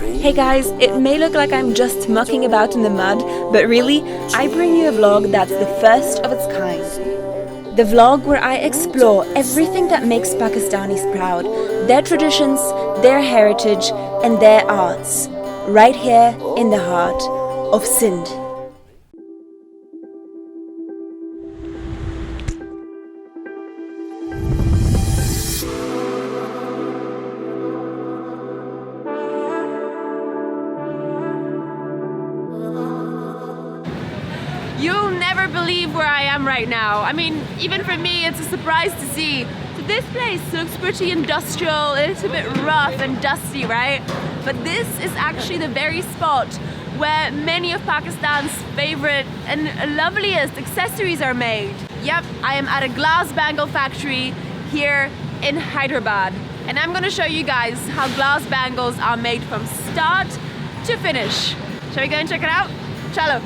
Hey guys, it may look like I'm just mucking about in the mud, but really, I bring you a vlog that's the first of its kind. The vlog where I explore everything that makes Pakistanis proud, their traditions, their heritage, and their arts, right here in the heart of Sindh. You'll never believe where I am right now. I mean, even for me, it's a surprise to see. So this place looks pretty industrial, a little bit rough and dusty, right? But this is actually the very spot where many of Pakistan's favorite and loveliest accessories are made. Yep, I am at a glass bangle factory here in Hyderabad. And I'm gonna show you guys how glass bangles are made from start to finish. Shall we go and check it out? Chalo.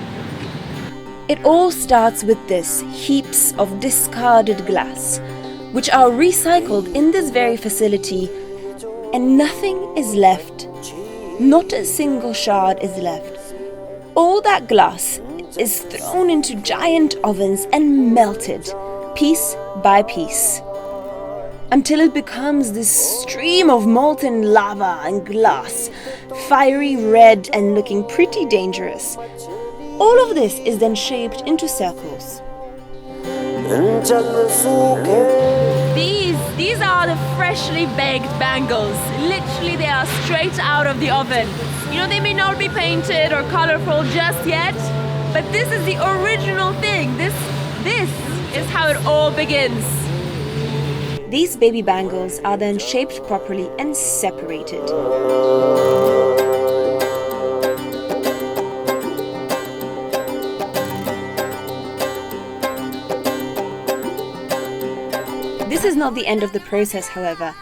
It all starts with this heaps of discarded glass, which are recycled in this very facility, and nothing is left. Not a single shard is left. All that glass is thrown into giant ovens and melted, piece by piece, until it becomes this stream of molten lava and glass, fiery red and looking pretty dangerous. All of this is then shaped into circles. These are the freshly baked bangles. Literally, they are straight out of the oven. You know, they may not be painted or colorful just yet, but this is the original thing. This is how it all begins. These baby bangles are then shaped properly and separated. This is not the end of the process, however.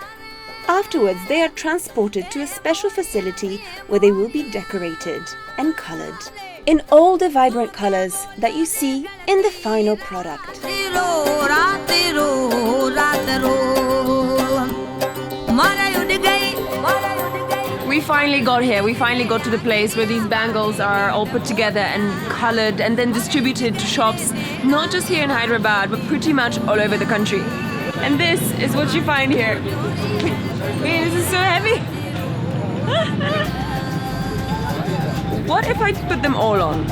Afterwards, they are transported to a special facility where they will be decorated and colored in all the vibrant colors that you see in the final product. We finally got here. We finally got to the place where these bangles are all put together and colored and then distributed to shops, not just here in Hyderabad, but pretty much all over the country. And this is what you find here. Wait, this is so heavy. What if I put them all on?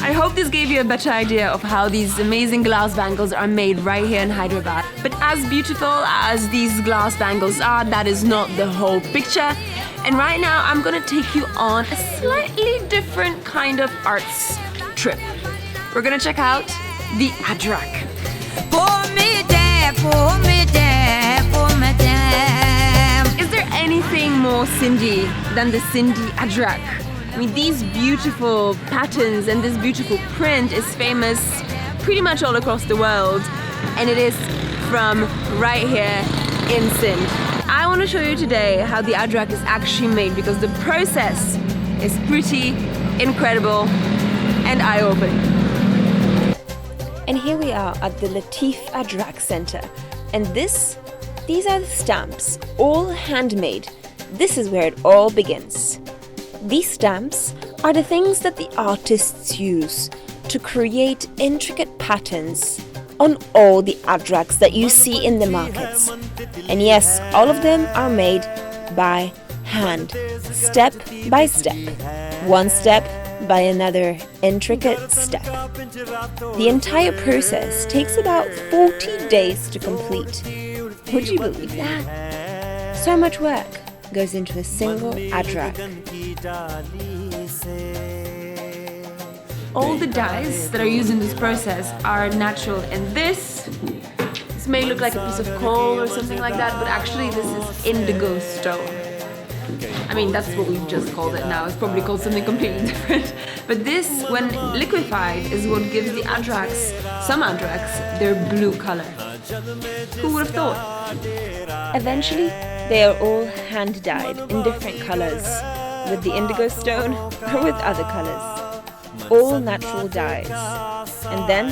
I hope this gave you a better idea of how these amazing glass bangles are made right here in Hyderabad. But as beautiful as these glass bangles are, that is not the whole picture. And right now I'm gonna take you on a slightly different kind of arts trip. We're gonna check out the ajrak. Is there anything more Sindhi than the Sindhi ajrak? I mean, these beautiful patterns and this beautiful print is famous pretty much all across the world, and it is from right here in Sindh. I want to show you today how the ajrak is actually made, because the process is pretty incredible and eye-opening. And here we are at the Latif Ajrak Center, and these are the stamps, all handmade. This is where it all begins. These stamps are the things that the artists use to create intricate patterns on all the ajraks that you see in the markets. And yes, all of them are made by hand, step by step, one step by another intricate step. The entire process takes about 40 days to complete. Would you believe that? So much work goes into a single ajrak. All the dyes that are used in this process are natural, and this may look like a piece of coal or something like that, but actually this is indigo stone. I mean, that's what we've just called it now. It's probably called something completely different. But this, when liquefied, is what gives the ajraks, some ajraks, their blue color. Who would have thought? Eventually, they are all hand-dyed in different colors, with the indigo stone or with other colors. all natural dyes, and then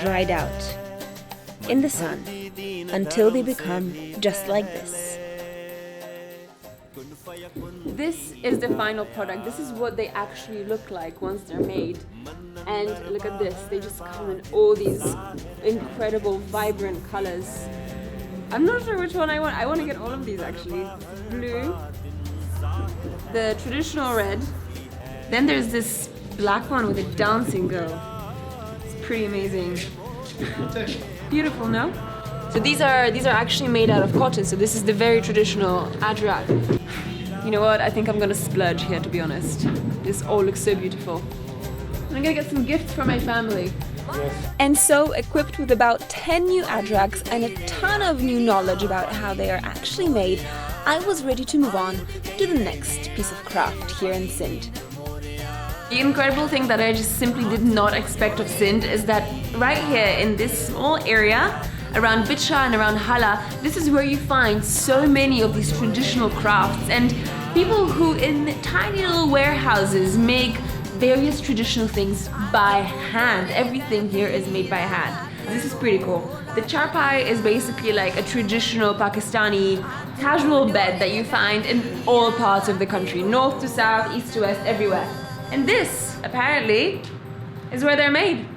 dried out in the sun until they become just like this. This is the final product. This is what they actually look like once they're made. And look at this, they just come in all these incredible, vibrant colors. I'm not sure which one I want. I want to get all of these actually. Blue, the traditional red, then there's this black one with a dancing girl. It's pretty amazing. Beautiful, no? So these are actually made out of cotton, so this is the very traditional ajrak. You know what, I think I'm gonna splurge here, to be honest. This all looks so beautiful. I'm gonna get some gifts for my family. And so, equipped with about 10 new ajraks and a ton of new knowledge about how they are actually made, I was ready to move on to the next piece of craft here in Sindh. The incredible thing that I just simply did not expect of Sindh is that right here in this small area, around Bicha and around Hala, this is where you find so many of these traditional crafts and people who in tiny little warehouses make various traditional things by hand. Everything here is made by hand. This is pretty cool. The charpai is basically like a traditional Pakistani casual bed that you find in all parts of the country, north to south, east to west, everywhere. And this, apparently, is where they're made.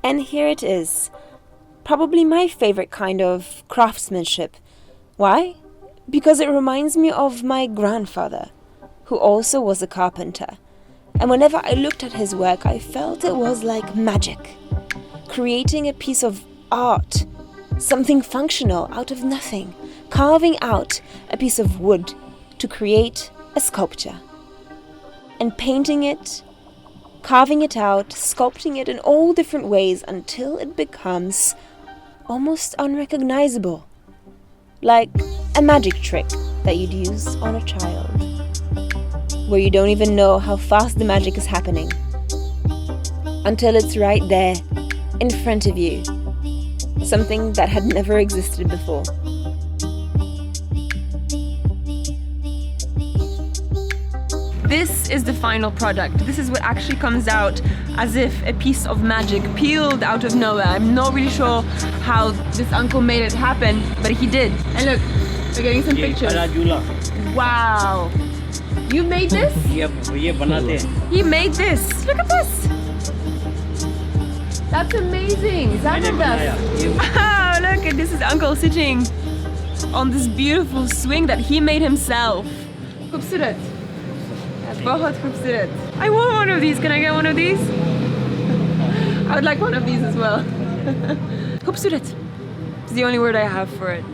And here it is, probably my favorite kind of craftsmanship. Why? Because it reminds me of my grandfather, who also was a carpenter. And whenever I looked at his work, I felt it was like magic. Creating a piece of art, something functional out of nothing, carving out a piece of wood to create a sculpture. And painting it, carving it out, sculpting it in all different ways until it becomes almost unrecognizable. Like a magic trick that you'd use on a child, where you don't even know how fast the magic is happening, until it's right there, in front of you. Something that had never existed before. This is the final product. This is what actually comes out as if a piece of magic peeled out of nowhere. I'm not really sure how this uncle made it happen, but he did. And look, we're getting some pictures. Wow. You made this? He made this. Look at this. That's amazing. Wow, look, and this is uncle sitting on this beautiful swing that he made himself. Khoobsurat. Bahut khoobsurat. I want one of these. Can I get one of these? I would like one of these as well. Khoobsurat. It's the only word I have for it.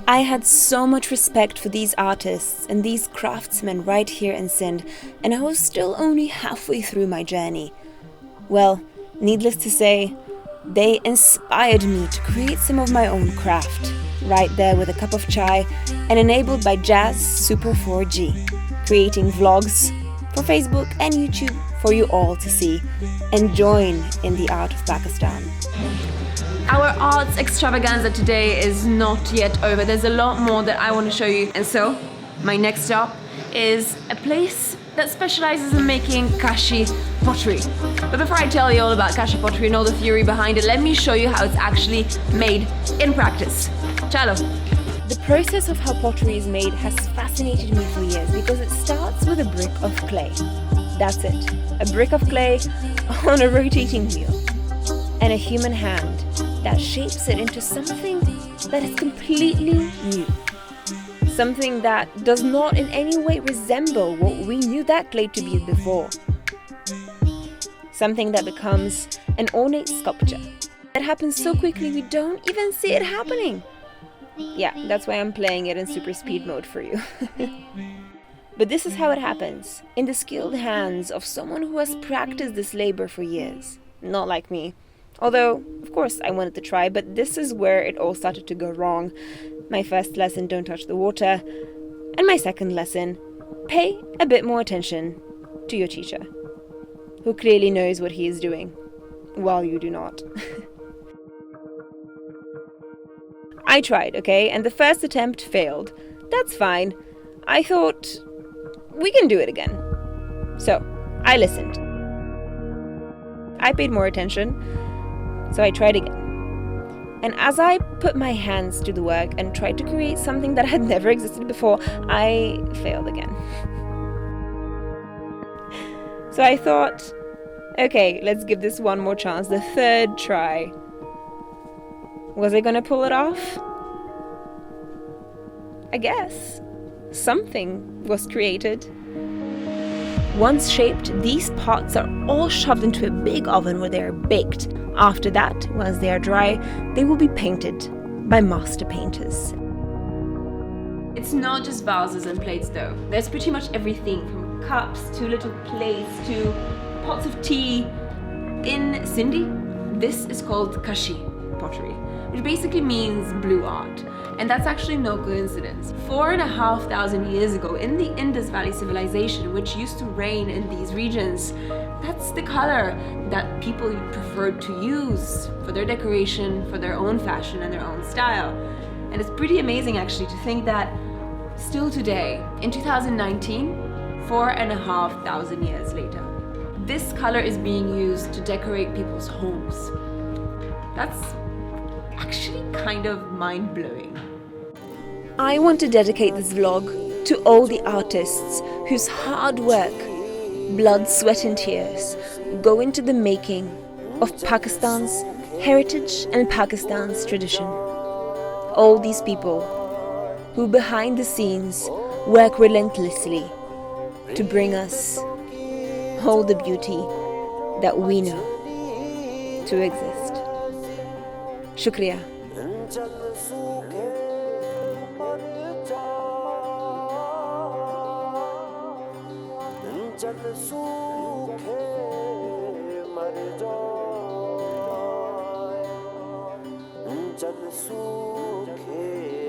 I had so much respect for these artists and these craftsmen right here in Sindh, and I was still only halfway through my journey. Well, needless to say, they inspired me to create some of my own craft, right there with a cup of chai and enabled by Jazz Super 4G, creating vlogs for Facebook and YouTube for you all to see and join in the art of Pakistan. Our arts extravaganza today is not yet over. There's a lot more that I want to show you. And so, my next stop is a place that specializes in making Kashi pottery. But before I tell you all about Kashi pottery and all the theory behind it, let me show you how it's actually made in practice. Chalo. The process of how pottery is made has fascinated me for years because it starts with a brick of clay. That's it, a brick of clay on a rotating wheel, and a human hand that shapes it into something that is completely new. Something that does not in any way resemble what we knew that clay to be before. Something that becomes an ornate sculpture that happens so quickly we don't even see it happening. Yeah, that's why I'm playing it in super speed mode for you. But this is how it happens, in the skilled hands of someone who has practiced this labor for years. Not like me. Although, of course, I wanted to try, but this is where it all started to go wrong. My first lesson, don't touch the water. And my second lesson, pay a bit more attention to your teacher, who clearly knows what he is doing, while you do not. I tried, okay, and the first attempt failed. That's fine. I thought, we can do it again. So I listened. I paid more attention, so I tried again. And as I put my hands to the work and tried to create something that had never existed before, I failed again. So I thought, okay, let's give this one more chance, the third try. Was I gonna pull it off? I guess. Something was created. Once shaped, these pots are all shoved into a big oven where they are baked. After that, once they are dry, they will be painted by master painters. It's not just vases and plates though. There's pretty much everything from cups to little plates to pots of tea. In Sindhi, this is called Kashi pottery, which basically means blue art. And that's actually no coincidence. 4,500 years ago, in the Indus Valley civilization, which used to reign in these regions, that's the color that people preferred to use for their decoration, for their own fashion and their own style. And it's pretty amazing actually to think that still today, in 2019, 4,500 years later, this color is being used to decorate people's homes. That's actually kind of mind-blowing. I want to dedicate this vlog to all the artists whose hard work, blood, sweat and tears go into the making of Pakistan's heritage and Pakistan's tradition. All these people who behind the scenes work relentlessly to bring us all the beauty that we know to exist. Shukriya. जल सूखे मर जाए जल सूखे